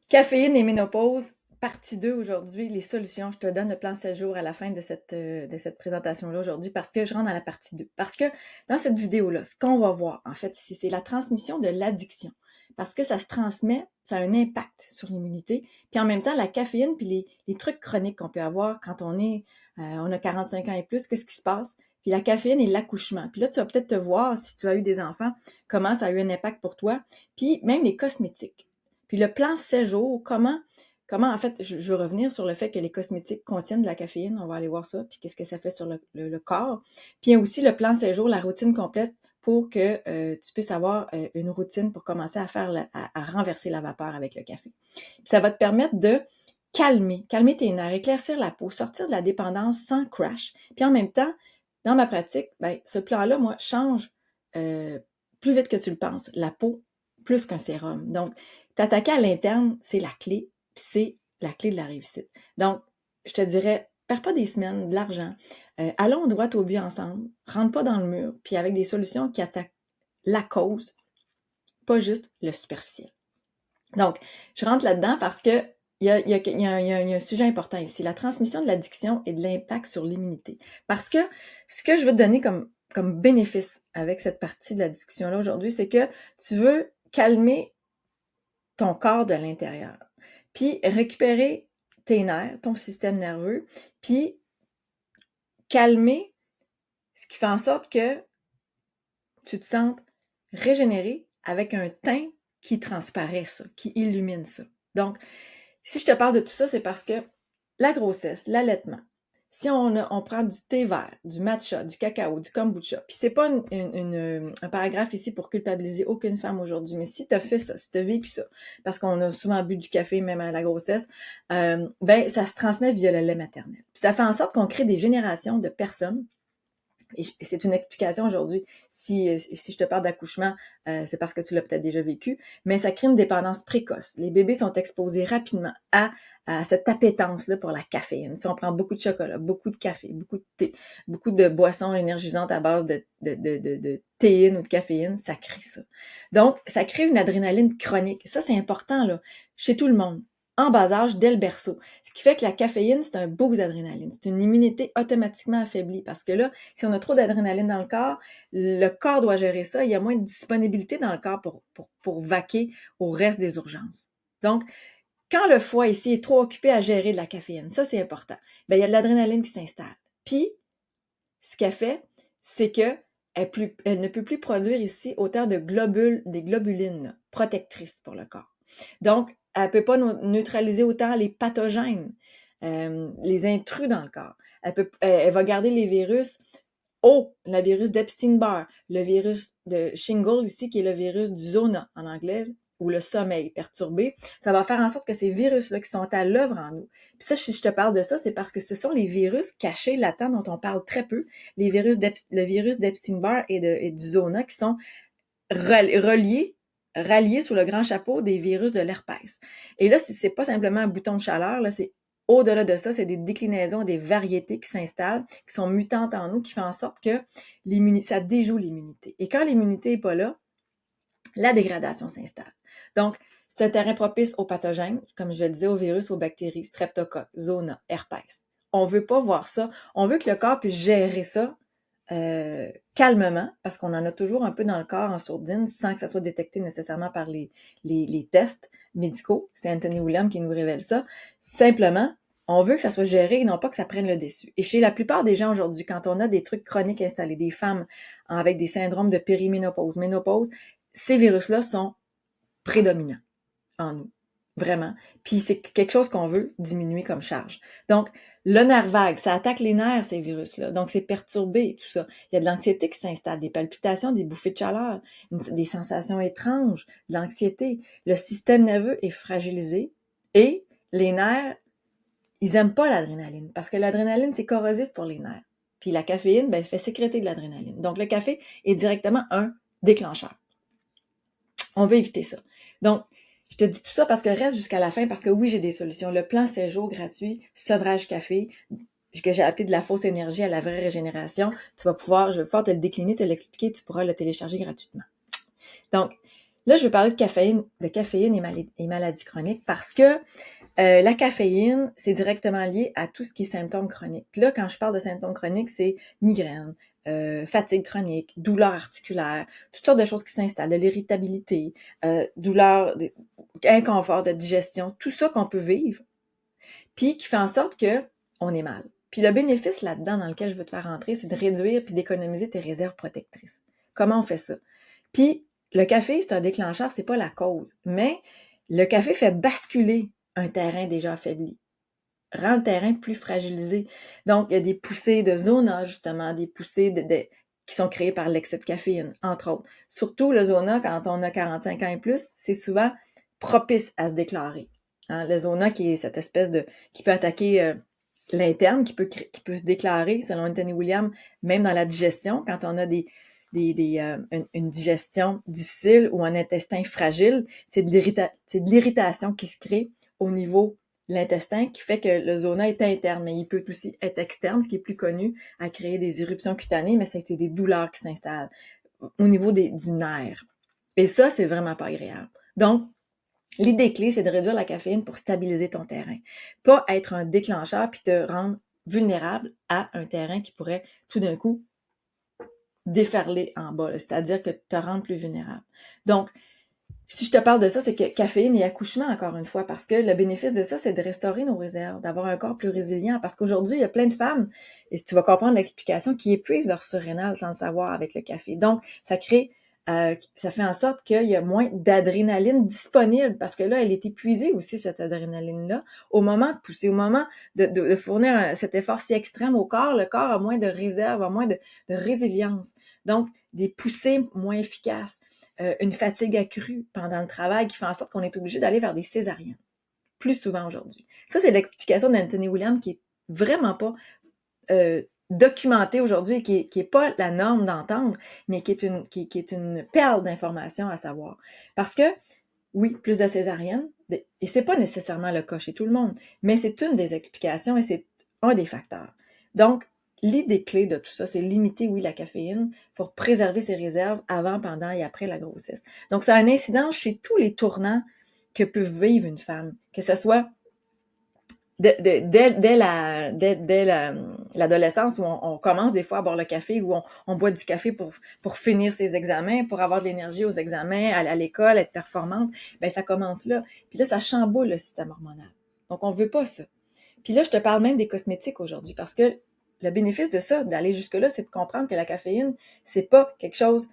Caféine et ménopause, partie 2 aujourd'hui, les solutions. Je te donne le plan 7 jours à la fin de cette présentation-là aujourd'hui parce que je rentre dans la partie 2. Parce que dans cette vidéo-là, ce qu'on va voir, en fait, ici, c'est la transmission de l'addiction. Parce que ça se transmet, ça a un impact sur l'immunité. Puis en même temps, la caféine, puis les trucs chroniques qu'on peut avoir quand on a 45 ans et plus, qu'est-ce qui se passe? Puis la caféine et l'accouchement. Puis là, tu vas peut-être te voir, si tu as eu des enfants, comment ça a eu un impact pour toi. Puis même les cosmétiques. Puis le plan 7 jours, comment en fait, je veux revenir sur le fait que les cosmétiques contiennent de la caféine, on va aller voir ça, puis qu'est-ce que ça fait sur le corps. Puis il y a aussi le plan 7 jours, la routine complète pour que tu puisses avoir une routine pour commencer à faire à renverser la vapeur avec le café. Puis ça va te permettre de calmer tes nerfs, éclaircir la peau, sortir de la dépendance sans crash. Puis en même temps, dans ma pratique, ben, ce plan-là, moi, change plus vite que tu le penses. La peau, plus qu'un sérum. Donc, t'attaquer à l'interne, c'est la clé, puis c'est la clé de la réussite. Donc, je te dirais, perds pas des semaines, de l'argent, allons droit au but ensemble, rentre pas dans le mur, puis avec des solutions qui attaquent la cause, pas juste le superficiel. Donc, je rentre là-dedans parce que il y a un sujet important ici, la transmission de l'addiction et de l'impact sur l'immunité. Parce que ce que je veux te donner comme bénéfice avec cette partie de la discussion-là aujourd'hui, c'est que tu veux calmer ton corps de l'intérieur, puis récupérer tes nerfs, ton système nerveux, puis calmer ce qui fait en sorte que tu te sentes régénéré avec un teint qui transparaît ça, qui illumine ça. Donc, si je te parle de tout ça, c'est parce que la grossesse, l'allaitement, si on prend du thé vert, du matcha, du cacao, du kombucha, puis c'est pas un paragraphe ici pour culpabiliser aucune femme aujourd'hui, mais si tu as fait ça, si tu as vécu ça, parce qu'on a souvent bu du café même à la grossesse, ben ça se transmet via le lait maternel. Puis ça fait en sorte qu'on crée des générations de personnes. Et c'est une explication aujourd'hui. Si je te parle d'accouchement, c'est parce que tu l'as peut-être déjà vécu, mais ça crée une dépendance précoce. Les bébés sont exposés rapidement à cette appétence-là pour la caféine. Si on prend beaucoup de chocolat, beaucoup de café, beaucoup de thé, beaucoup de boissons énergisantes à base de théine ou de caféine, ça crée ça. Donc, ça crée une adrénaline chronique. Ça, c'est important là, chez tout le monde, en bas âge, dès le berceau. Ce qui fait que la caféine, c'est un boost d'adrénaline. C'est une immunité automatiquement affaiblie parce que là, si on a trop d'adrénaline dans le corps doit gérer ça. Il y a moins de disponibilité dans le corps pour vaquer au reste des urgences. Donc, quand le foie ici est trop occupé à gérer de la caféine, ça c'est important, ben, il y a de l'adrénaline qui s'installe. Puis, ce qu'elle fait, c'est que elle ne peut plus produire ici autant des globulines là, protectrices pour le corps. Donc, elle ne peut pas neutraliser autant les pathogènes, les intrus dans le corps. Elle va garder les virus le virus d'Epstein-Barr, le virus de Shingle ici, qui est le virus du zona en anglais, ou le sommeil perturbé, ça va faire en sorte que ces virus-là qui sont à l'œuvre en nous. Puis ça, si je te parle de ça, c'est parce que ce sont les virus cachés, latents, dont on parle très peu, le virus d'Epstein-Barr et du zona qui sont ralliés sous le grand chapeau des virus de l'herpès. Et là, c'est pas simplement un bouton de chaleur, là, c'est au-delà de ça, c'est des déclinaisons, des variétés qui s'installent, qui sont mutantes en nous, qui font en sorte que ça déjoue l'immunité. Et quand l'immunité n'est pas là, la dégradation s'installe. Donc, c'est un terrain propice aux pathogènes, comme je le disais, aux virus, aux bactéries, streptocoques, zona, herpès. On veut pas voir ça. On veut que le corps puisse gérer ça calmement, parce qu'on en a toujours un peu dans le corps en sourdine, sans que ça soit détecté nécessairement par les tests médicaux. C'est Anthony William qui nous révèle ça. Simplement, on veut que ça soit géré et non pas que ça prenne le dessus. Et chez la plupart des gens aujourd'hui, quand on a des trucs chroniques installés, des femmes avec des syndromes de périménopause, ménopause, ces virus-là sont prédominants en nous. Vraiment. Puis c'est quelque chose qu'on veut diminuer comme charge. Donc, le nerf vague, ça attaque les nerfs, ces virus-là. Donc, c'est perturbé, tout ça. Il y a de l'anxiété qui s'installe, des palpitations, des bouffées de chaleur, des sensations étranges, de l'anxiété. Le système nerveux est fragilisé et les nerfs, ils aiment pas l'adrénaline parce que l'adrénaline, c'est corrosif pour les nerfs. Puis la caféine, ben, elle fait sécréter de l'adrénaline. Donc, le café est directement un déclencheur. On veut éviter ça. Donc, je te dis tout ça parce que reste jusqu'à la fin, parce que oui, j'ai des solutions. Le plan 7 jours gratuit, sevrage café, que j'ai appelé de la fausse énergie à la vraie régénération, je vais pouvoir te le décliner, te l'expliquer, tu pourras le télécharger gratuitement. Donc, Là, je veux parler de caféine et maladies chroniques parce que la caféine, c'est directement lié à tout ce qui est symptômes chroniques. Puis là, quand je parle de symptômes chroniques, c'est migraine, fatigue chronique, douleur articulaire, toutes sortes de choses qui s'installent, de l'irritabilité, douleur, inconfort de digestion, tout ça qu'on peut vivre, puis qui fait en sorte que on est mal. Puis le bénéfice là-dedans dans lequel je veux te faire rentrer, c'est de réduire puis d'économiser tes réserves protectrices. Comment on fait ça? Puis le café, c'est un déclencheur, c'est pas la cause, mais le café fait basculer un terrain déjà affaibli, rend le terrain plus fragilisé. Donc, il y a des poussées de zona, justement, des poussées qui sont créées par l'excès de caféine, entre autres. Surtout le zona, quand on a 45 ans et plus, c'est souvent propice à se déclarer. Hein, le zona qui est cette espèce qui peut attaquer l'interne, qui peut se déclarer, selon Anthony Williams, même dans la digestion, quand on a une digestion difficile ou un intestin fragile, c'est de l'irritation qui se crée au niveau de l'intestin qui fait que le zona est interne, mais il peut aussi être externe, ce qui est plus connu, à créer des éruptions cutanées, mais ça a été des douleurs qui s'installent au niveau du nerf. Et ça, c'est vraiment pas agréable. Donc, l'idée clé, c'est de réduire la caféine pour stabiliser ton terrain. Pas être un déclencheur puis te rendre vulnérable à un terrain qui pourrait tout d'un coup déferler en bas, c'est-à-dire que te rendre plus vulnérable. Donc, si je te parle de ça, c'est que caféine et accouchement, encore une fois, parce que le bénéfice de ça, c'est de restaurer nos réserves, d'avoir un corps plus résilient, parce qu'aujourd'hui, il y a plein de femmes, et tu vas comprendre l'explication, qui épuisent leur surrénal sans le savoir avec le café. Donc, ça fait en sorte qu'il y a moins d'adrénaline disponible, parce que là, elle est épuisée aussi, cette adrénaline-là, au moment de pousser, au moment de fournir cet effort si extrême au corps, le corps a moins de réserve, a moins de résilience. Donc, des poussées moins efficaces. Une fatigue accrue pendant le travail qui fait en sorte qu'on est obligé d'aller vers des césariennes, plus souvent aujourd'hui. Ça, c'est l'explication d'Anthony Williams qui est vraiment pas documentée aujourd'hui et qui est pas la norme d'entendre, mais qui est une perle d'informations à savoir. Parce que, oui, plus de césariennes, et c'est pas nécessairement le cas chez tout le monde, mais c'est une des explications et c'est un des facteurs. Donc, l'idée clé de tout ça, c'est limiter, oui, la caféine pour préserver ses réserves avant, pendant et après la grossesse. Donc, ça a une incidence chez tous les tournants que peut vivre une femme, que ce soit dès l'adolescence où on commence des fois à boire le café, où on boit du café pour finir ses examens, pour avoir de l'énergie aux examens, aller à l'école, être performante, ben ça commence là. Puis là, ça chamboule le système hormonal. Donc, on veut pas ça. Puis là, je te parle même des cosmétiques aujourd'hui parce que le bénéfice de ça, d'aller jusque-là, c'est de comprendre que la caféine, c'est pas quelque chose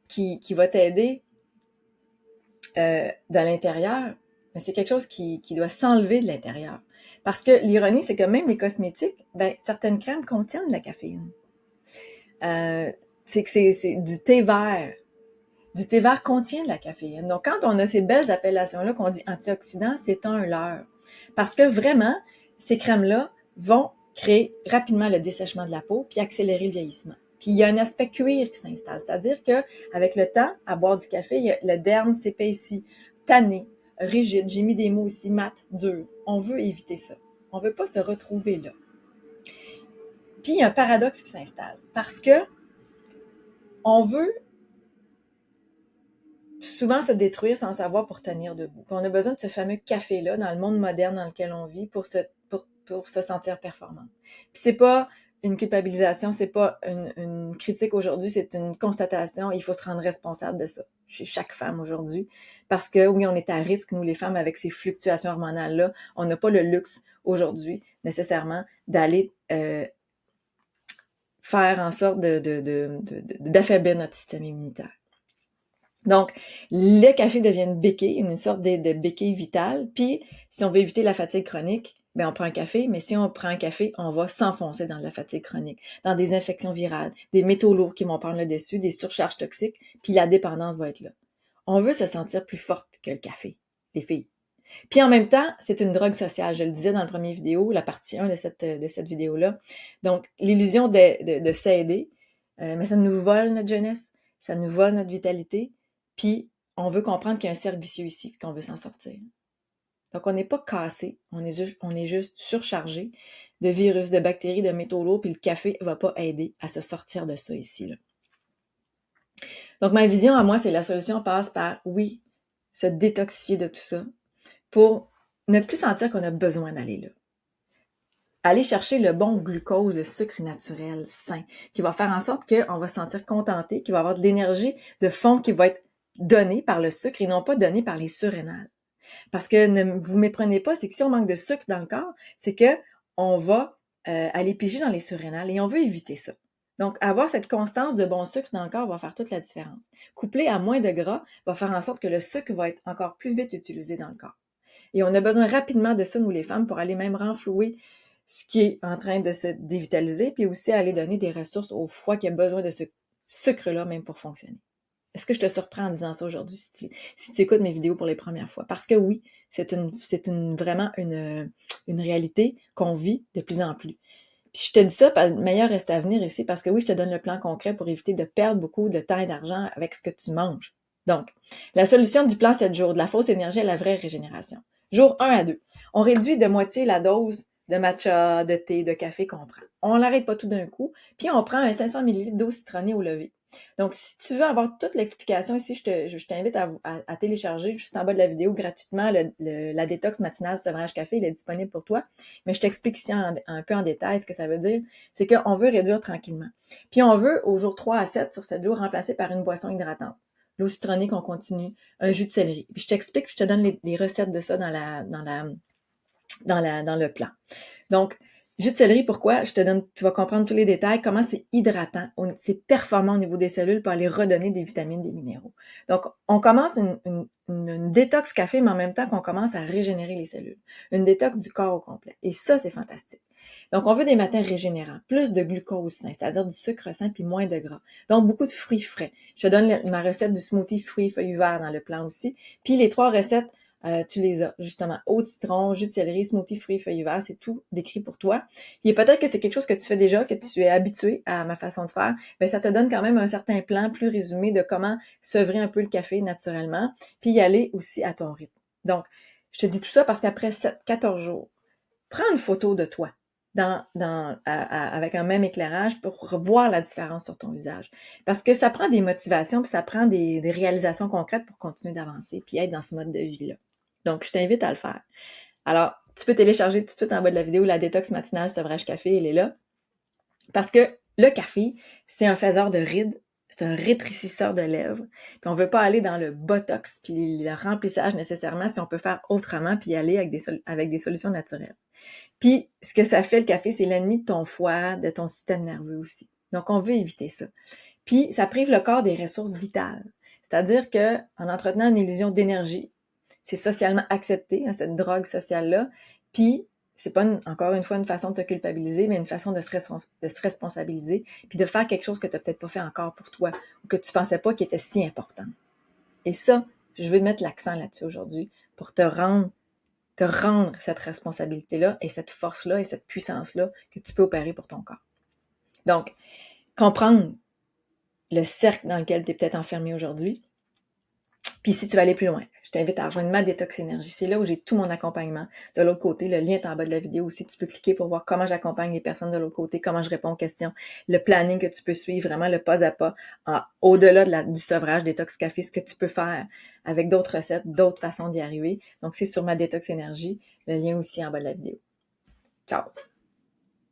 qui va t'aider de l'intérieur, mais c'est quelque chose qui doit s'enlever de l'intérieur. Parce que l'ironie, c'est que même les cosmétiques, ben, certaines crèmes contiennent de la caféine. C'est du thé vert. Du thé vert contient de la caféine. Donc, quand on a ces belles appellations-là qu'on dit antioxydants, c'est un leurre. Parce que vraiment, ces crèmes-là vont créer rapidement le dessèchement de la peau puis accélérer le vieillissement. Puis il y a un aspect cuir qui s'installe, c'est-à-dire que avec le temps, à boire du café, le derme s'épaissit, tanné, rigide. J'ai mis des mots ici, mat, dur. On veut éviter ça. On veut pas se retrouver là. Puis il y a un paradoxe qui s'installe parce que on veut souvent se détruire sans savoir pour tenir debout. On a besoin de ce fameux café-là dans le monde moderne dans lequel on vit pour se sentir performant. Puis c'est pas une culpabilisation, c'est pas une critique aujourd'hui, c'est une constatation. Il faut se rendre responsable de ça chez chaque femme aujourd'hui. Parce que oui, on est à risque, nous les femmes, avec ces fluctuations hormonales-là. On n'a pas le luxe aujourd'hui nécessairement d'aller faire en sorte d'affaiblir notre système immunitaire. Donc, le café devient une béquille, une sorte de béquille vitale. Puis, si on veut éviter la fatigue chronique, ben on prend un café, mais si on prend un café, on va s'enfoncer dans la fatigue chronique, dans des infections virales, des métaux lourds qui vont prendre le dessus, des surcharges toxiques, puis la dépendance va être là. On veut se sentir plus forte que le café, les filles. Puis en même temps, c'est une drogue sociale. Je le disais dans la première vidéo, la partie 1 de cette vidéo-là. Donc, l'illusion de s'aider, mais ça nous vole notre jeunesse, ça nous vole notre vitalité, puis on veut comprendre qu'il y a un cercle vicieux ici, qu'on veut s'en sortir. Donc, on n'est pas cassé, on est juste surchargé de virus, de bactéries, de métaux lourds, puis le café ne va pas aider à se sortir de ça ici, là. Donc, ma vision à moi, c'est la solution passe par, oui, se détoxifier de tout ça pour ne plus sentir qu'on a besoin d'aller là. Aller chercher le bon glucose, le sucre naturel, sain, qui va faire en sorte qu'on va se sentir contenté, qu'il va avoir de l'énergie de fond qui va être donnée par le sucre et non pas donnée par les surrénales. Parce que ne vous méprenez pas, c'est que si on manque de sucre dans le corps, c'est que on va aller piger dans les surrénales et on veut éviter ça. Donc, avoir cette constance de bon sucre dans le corps va faire toute la différence. Couplé à moins de gras va faire en sorte que le sucre va être encore plus vite utilisé dans le corps. Et on a besoin rapidement de ça, nous les femmes, pour aller même renflouer ce qui est en train de se dévitaliser, puis aussi aller donner des ressources au foie qui a besoin de ce sucre-là même pour fonctionner. Est-ce que je te surprends en disant ça aujourd'hui si tu écoutes mes vidéos pour les premières fois? Parce que oui, c'est vraiment une réalité qu'on vit de plus en plus. Puis je te dis ça, le meilleur reste à venir ici, parce que oui, je te donne le plan concret pour éviter de perdre beaucoup de temps et d'argent avec ce que tu manges. Donc, la solution du plan 7 jours, de la fausse énergie à la vraie régénération. Jour 1 à 2, on réduit de moitié la dose de matcha, de thé, de café qu'on prend. On l'arrête pas tout d'un coup, puis on prend un 500 ml d'eau citronnée au lever. Donc, si tu veux avoir toute l'explication ici, je t'invite à télécharger juste en bas de la vidéo gratuitement la détox matinale sevrage café. Il est disponible pour toi. Mais je t'explique ici un peu en détail ce que ça veut dire. C'est qu'on veut réduire tranquillement. Puis on veut, au jour 3 à 7, sur 7 jours, remplacer par une boisson hydratante. L'eau citronnée qu'on continue, un jus de céleri. Puis je t'explique, puis je te donne les recettes de ça dans le plan. Donc, jus de céleri, pourquoi? Tu vas comprendre tous les détails, comment c'est hydratant, c'est performant au niveau des cellules pour aller redonner des vitamines, des minéraux. Donc, on commence une détox café, mais en même temps qu'on commence à régénérer les cellules. Une détox du corps au complet. Et ça, c'est fantastique. Donc, on veut des matins régénérants, plus de glucose sain, c'est-à-dire du sucre sain puis moins de gras. Donc, beaucoup de fruits frais. Je te donne ma recette du smoothie fruits feuilles verts dans le plan aussi. Puis les 3 recettes, tu les as, justement. Eau de citron, jus de céleri, smoothie, fruits, feuilles verts, c'est tout décrit pour toi. Et peut-être que c'est quelque chose que tu fais déjà, que tu es habitué à ma façon de faire, ben ça te donne quand même un certain plan plus résumé de comment sevrer un peu le café naturellement, puis y aller aussi à ton rythme. Donc, je te dis tout ça parce qu'après 14 jours, prends une photo de toi avec un même éclairage pour voir la différence sur ton visage. Parce que ça prend des motivations, puis ça prend des réalisations concrètes pour continuer d'avancer, puis être dans ce mode de vie-là. Donc, je t'invite à le faire. Alors, tu peux télécharger tout de suite en bas de la vidéo la détox matinale sevrage café, elle est là. Parce que le café, c'est un faiseur de rides, c'est un rétrécisseur de lèvres, puis on veut pas aller dans le botox puis le remplissage nécessairement si on peut faire autrement puis y aller avec des solutions naturelles. Puis, ce que ça fait, le café, c'est l'ennemi de ton foie, de ton système nerveux aussi. Donc, on veut éviter ça. Puis, ça prive le corps des ressources vitales. C'est-à-dire que en entretenant une illusion d'énergie, c'est socialement accepté, hein, cette drogue sociale-là. Puis, c'est pas encore une fois une façon de te culpabiliser, mais une façon de se responsabiliser, puis de faire quelque chose que tu n'as peut-être pas fait encore pour toi, ou que tu pensais pas qui était si important. Et ça, je veux te mettre l'accent là-dessus aujourd'hui pour te rendre cette responsabilité-là et cette force-là et cette puissance-là que tu peux opérer pour ton corps. Donc, comprendre le cercle dans lequel tu es peut-être enfermé aujourd'hui. Puis si tu veux aller plus loin, je t'invite à rejoindre ma détox énergie. C'est là où j'ai tout mon accompagnement. De l'autre côté, le lien est en bas de la vidéo aussi. Tu peux cliquer pour voir comment j'accompagne les personnes de l'autre côté, comment je réponds aux questions, le planning que tu peux suivre, vraiment le pas à pas, au-delà du sevrage détox café, ce que tu peux faire avec d'autres recettes, d'autres façons d'y arriver. Donc, c'est sur ma détox énergie. Le lien aussi en bas de la vidéo. Ciao!